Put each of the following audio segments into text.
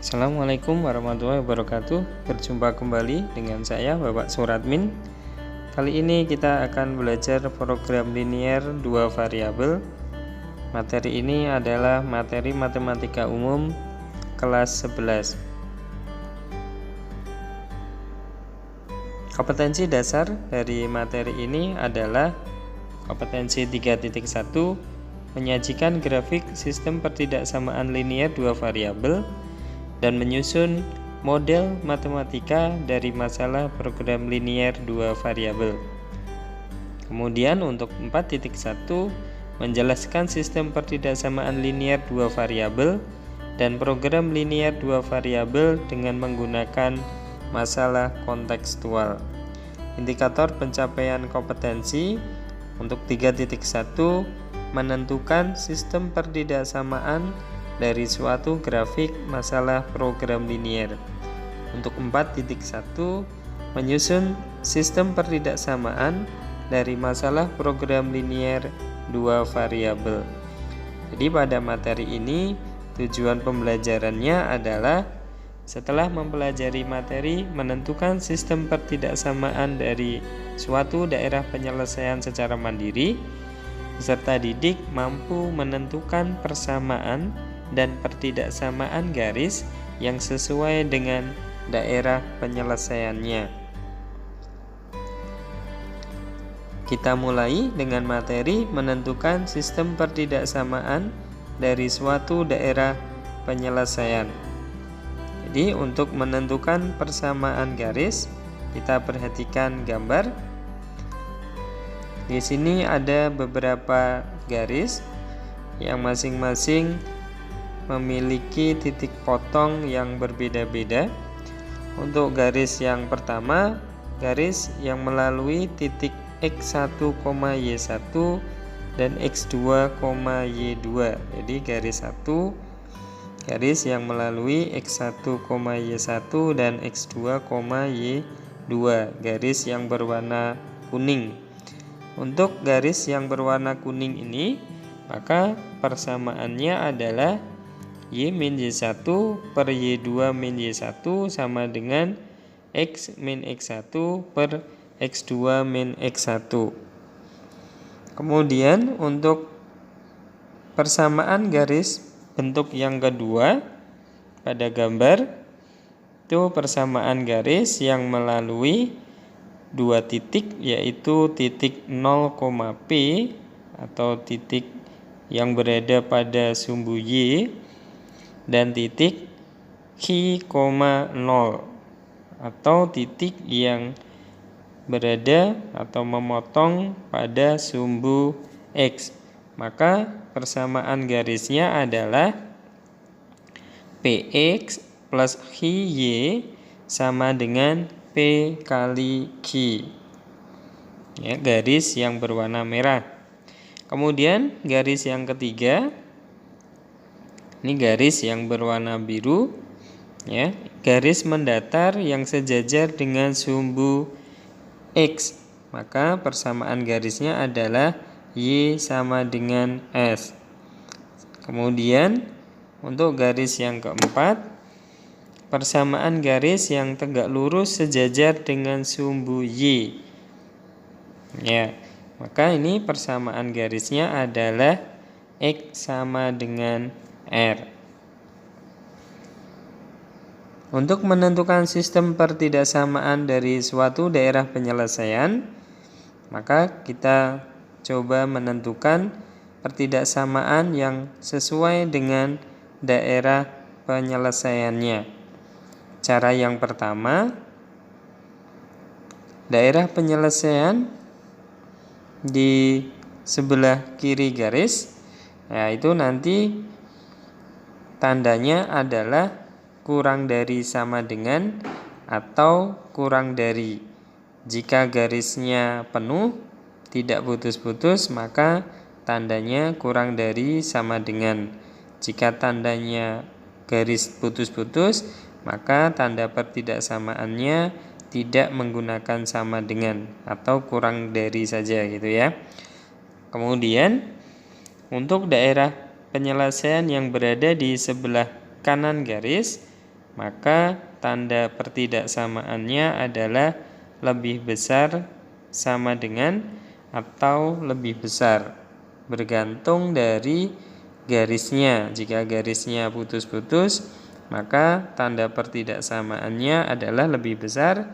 Assalamualaikum warahmatullahi wabarakatuh. Berjumpa kembali dengan saya Bapak Suradmin. Kali ini kita akan belajar program linier 2 variabel. Materi ini adalah materi matematika umum kelas 11. Kompetensi dasar dari materi ini adalah kompetensi 3.1, menyajikan grafik sistem pertidaksamaan linier 2 variabel dan menyusun model matematika dari masalah program linier 2 variabel. Kemudian untuk 4.1, menjelaskan sistem pertidaksamaan linier 2 variabel dan program linier 2 variabel dengan menggunakan masalah kontekstual. Indikator pencapaian kompetensi untuk 3.1, menentukan sistem pertidaksamaan dari suatu grafik masalah program linier. Untuk 4.1, menyusun sistem pertidaksamaan dari masalah program linier 2 variabel. Jadi pada materi ini tujuan pembelajarannya adalah setelah mempelajari materi menentukan sistem pertidaksamaan dari suatu daerah penyelesaian secara mandiri, peserta didik mampu menentukan persamaan dan pertidaksamaan garis yang sesuai dengan daerah penyelesaiannya. Kita mulai dengan materi menentukan sistem pertidaksamaan dari suatu daerah penyelesaian. Jadi untuk menentukan persamaan garis, kita perhatikan gambar. Di sini ada beberapa garis yang masing-masing memiliki titik potong yang berbeda-beda. Untuk garis yang pertama, garis yang melalui titik X1, Y1 dan X2, Y2. Jadi garis 1, garis yang melalui X1, Y1 dan X2, Y2, garis yang berwarna kuning. Untuk garis yang berwarna kuning ini, maka persamaannya adalah Y min Y1 per Y2 min Y1 sama dengan X min X1 per X2 min X1. Kemudian untuk persamaan garis bentuk yang kedua pada gambar, itu persamaan garis yang melalui dua titik, yaitu titik 0, P atau titik yang berada pada sumbu Y dan titik Q, 0 atau titik yang berada atau memotong pada sumbu X. Maka persamaan garisnya adalah PX plus QY sama dengan P kali Q. Ya, garis yang berwarna merah. Kemudian garis yang ketiga, ini garis yang berwarna biru, ya, garis mendatar yang sejajar dengan sumbu X. Maka persamaan garisnya adalah Y sama dengan S. Kemudian untuk garis yang keempat, persamaan garis yang tegak lurus sejajar dengan sumbu Y. Ya, maka ini persamaan garisnya adalah X sama dengan R. Untuk menentukan sistem pertidaksamaan dari suatu daerah penyelesaian, maka kita coba menentukan pertidaksamaan yang sesuai dengan daerah penyelesaiannya. Cara yang pertama, daerah penyelesaian di sebelah kiri garis, yaitu nanti tandanya adalah kurang dari sama dengan atau kurang dari. Jika garisnya penuh, tidak putus-putus, maka tandanya kurang dari sama dengan. Jika tandanya garis putus-putus, maka tanda pertidaksamaannya tidak menggunakan sama dengan atau kurang dari saja gitu ya. Kemudian untuk daerah penyelesaian yang berada di sebelah kanan garis, maka tanda pertidaksamaannya adalah lebih besar, sama dengan, atau lebih besar, bergantung dari garisnya. Jika garisnya putus-putus, maka tanda pertidaksamaannya adalah lebih besar.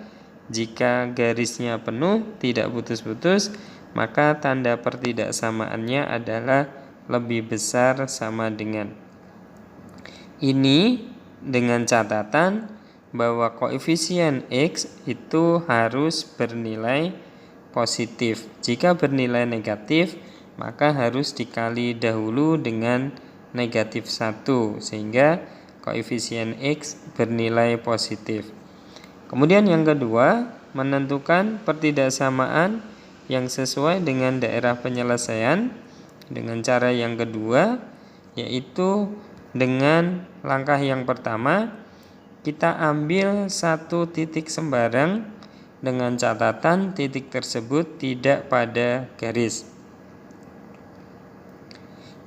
Jika garisnya penuh, tidak putus-putus, maka tanda pertidaksamaannya adalah lebih besar, sama dengan. Ini dengan catatan bahwa koefisien X itu harus bernilai positif. Jika bernilai negatif, maka harus dikali dahulu dengan negatif 1, sehingga koefisien X bernilai positif. Kemudian yang kedua, menentukan pertidaksamaan yang sesuai dengan daerah penyelesaian dengan cara yang kedua, yaitu dengan langkah yang pertama, kita ambil satu titik sembarang dengan catatan titik tersebut tidak pada garis.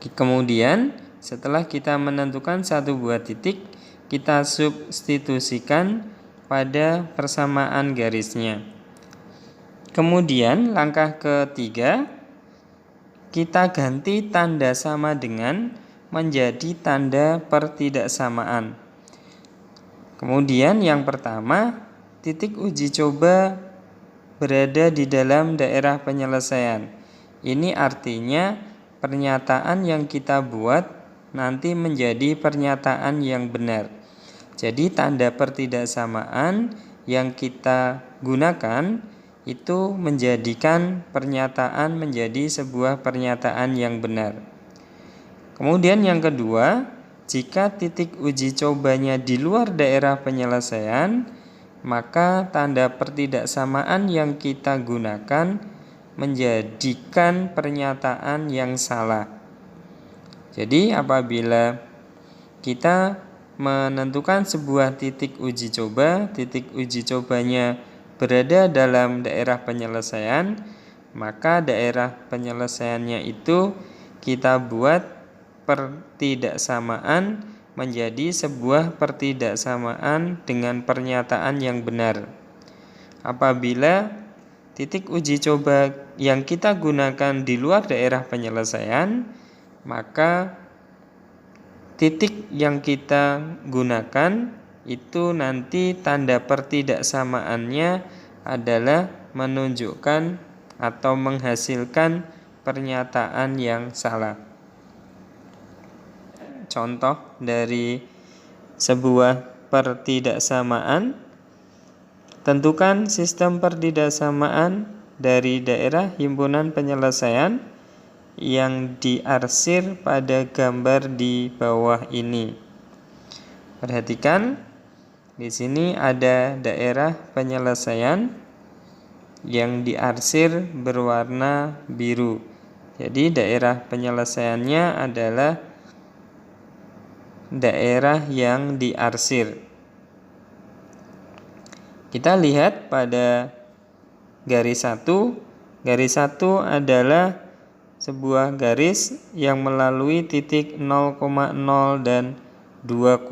Kemudian setelah kita menentukan satu buah titik, kita substitusikan pada persamaan garisnya. Kemudian langkah ketiga, kita ganti tanda sama dengan menjadi tanda pertidaksamaan. Kemudian yang pertama, titik uji coba berada di dalam daerah penyelesaian. Ini artinya pernyataan yang kita buat nanti menjadi pernyataan yang benar. Jadi tanda pertidaksamaan yang kita gunakan itu menjadikan pernyataan menjadi sebuah pernyataan yang benar. Kemudian yang kedua, jika titik uji cobanya di luar daerah penyelesaian, maka tanda pertidaksamaan yang kita gunakan menjadikan pernyataan yang salah. Jadi apabila kita menentukan sebuah titik uji cobanya berada dalam daerah penyelesaian, maka daerah penyelesaiannya itu kita buat pertidaksamaan menjadi sebuah pertidaksamaan dengan pernyataan yang benar. Apabila titik uji coba yang kita gunakan di luar daerah penyelesaian, maka titik yang kita gunakan itu nanti tanda pertidaksamaannya adalah menunjukkan atau menghasilkan pernyataan yang salah. Contoh dari sebuah pertidaksamaan, tentukan sistem pertidaksamaan dari daerah himpunan penyelesaian yang diarsir pada gambar di bawah ini. Perhatikan, di sini ada daerah penyelesaian yang diarsir berwarna biru. Jadi daerah penyelesaiannya adalah daerah yang diarsir. Kita lihat pada garis 1. Garis 1 adalah sebuah garis yang melalui titik 0,0 dan 2,5.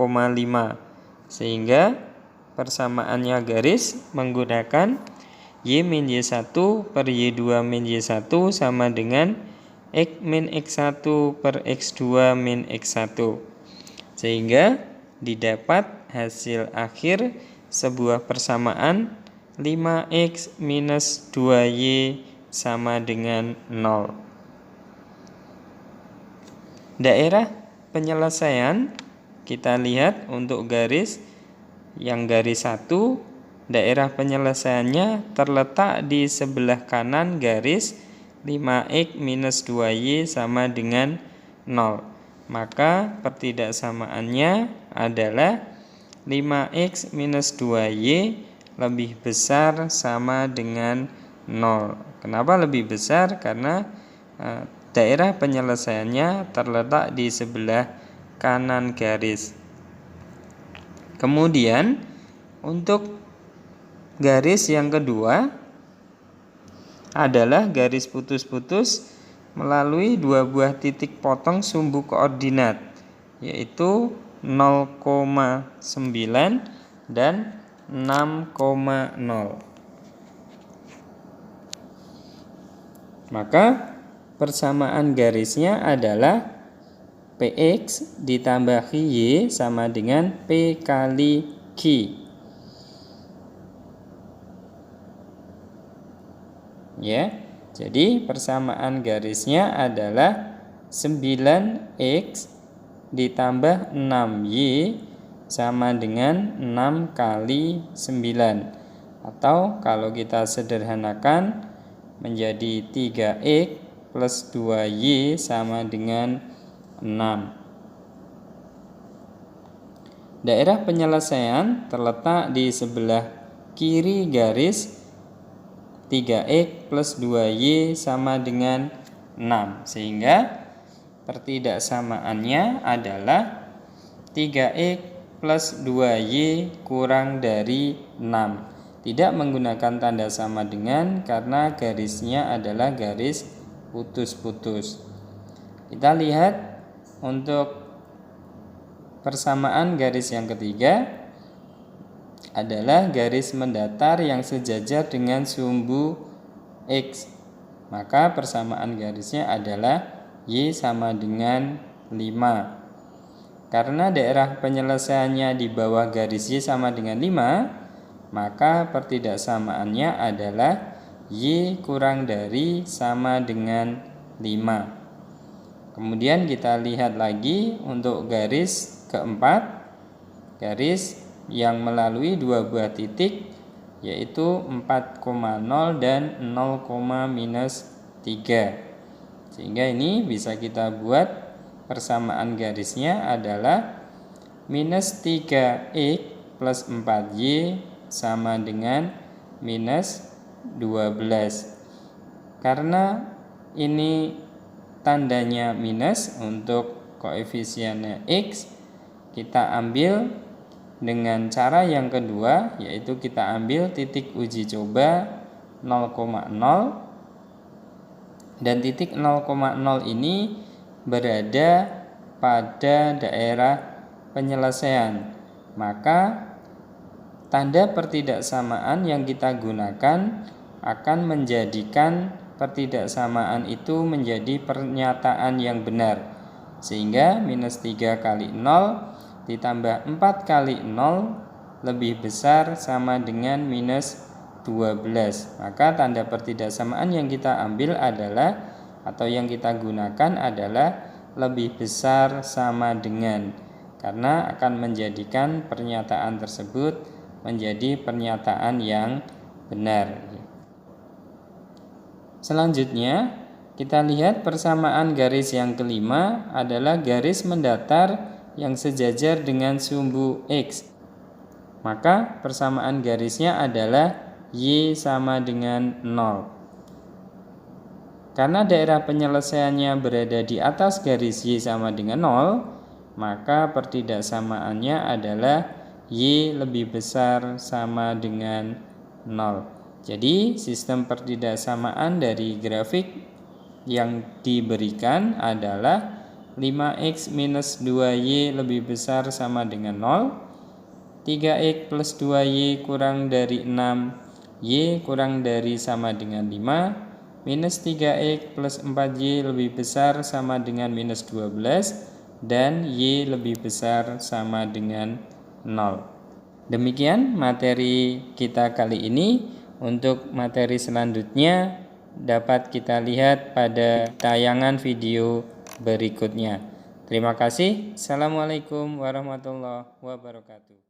Sehingga persamaannya garis menggunakan Y min Y1 per Y2 min Y1 sama dengan X min X1 per X2 min X1. Sehingga didapat hasil akhir sebuah persamaan 5X minus 2Y sama dengan 0. Daerah penyelesaian kita lihat untuk garis yang garis 1, daerah penyelesaiannya terletak di sebelah kanan garis 5X minus 2Y sama dengan 0. Maka pertidaksamaannya adalah 5X minus 2Y lebih besar sama dengan 0. Kenapa lebih besar? Karena daerah penyelesaiannya terletak di sebelah kanan garis. Kemudian untuk garis yang kedua adalah garis putus-putus melalui dua buah titik potong sumbu koordinat, yaitu 0,9 dan 6,0. Maka persamaan garisnya adalah PX ditambah Y sama dengan P kali Q. Ya, jadi persamaan garisnya adalah 9X ditambah 6Y sama dengan 6 kali 9. Atau kalau kita sederhanakan menjadi 3X plus 2Y sama dengan 6. Daerah penyelesaian terletak di sebelah kiri garis 3X plus 2Y sama dengan 6. Sehingga pertidaksamaannya adalah 3X plus 2Y kurang dari 6. Tidak menggunakan tanda sama dengan karena garisnya adalah garis putus-putus. Kita lihat untuk persamaan garis yang ketiga adalah garis mendatar yang sejajar dengan sumbu X. Maka persamaan garisnya adalah Y sama dengan 5. Karena daerah penyelesaiannya di bawah garis Y sama dengan 5, maka pertidaksamaannya adalah Y kurang dari sama dengan 5. Kemudian kita lihat lagi untuk garis keempat, garis yang melalui dua buah titik yaitu 4,0 dan 0,-3. Sehingga ini bisa kita buat persamaan garisnya adalah minus 3X plus 4Y sama dengan minus 12. Karena ini tandanya minus untuk koefisiennya X, kita ambil dengan cara yang kedua, yaitu kita ambil titik uji coba 0,0, dan titik 0,0 ini berada pada daerah penyelesaian. Maka tanda pertidaksamaan yang kita gunakan akan menjadikan pertidaksamaan itu menjadi pernyataan yang benar. Sehingga minus 3 kali 0 ditambah 4 kali 0 lebih besar sama dengan minus 12. Maka tanda pertidaksamaan yang kita ambil adalah atau yang kita gunakan adalah lebih besar sama dengan, karena akan menjadikan pernyataan tersebut menjadi pernyataan yang benar. Selanjutnya kita lihat persamaan garis yang kelima adalah garis mendatar yang sejajar dengan sumbu X. Maka persamaan garisnya adalah Y sama dengan 0. Karena daerah penyelesaiannya berada di atas garis Y sama dengan 0, maka pertidaksamaannya adalah Y lebih besar sama dengan 0. Jadi sistem pertidaksamaan dari grafik yang diberikan adalah 5X minus 2Y lebih besar sama dengan 0, 3X plus 2Y kurang dari 6, Y kurang dari sama dengan 5, minus 3X plus 4Y lebih besar sama dengan minus 12, dan Y lebih besar sama dengan 0. Demikian materi kita kali ini. Untuk materi selanjutnya dapat kita lihat pada tayangan video berikutnya. Terima kasih. Assalamualaikum warahmatullahi wabarakatuh.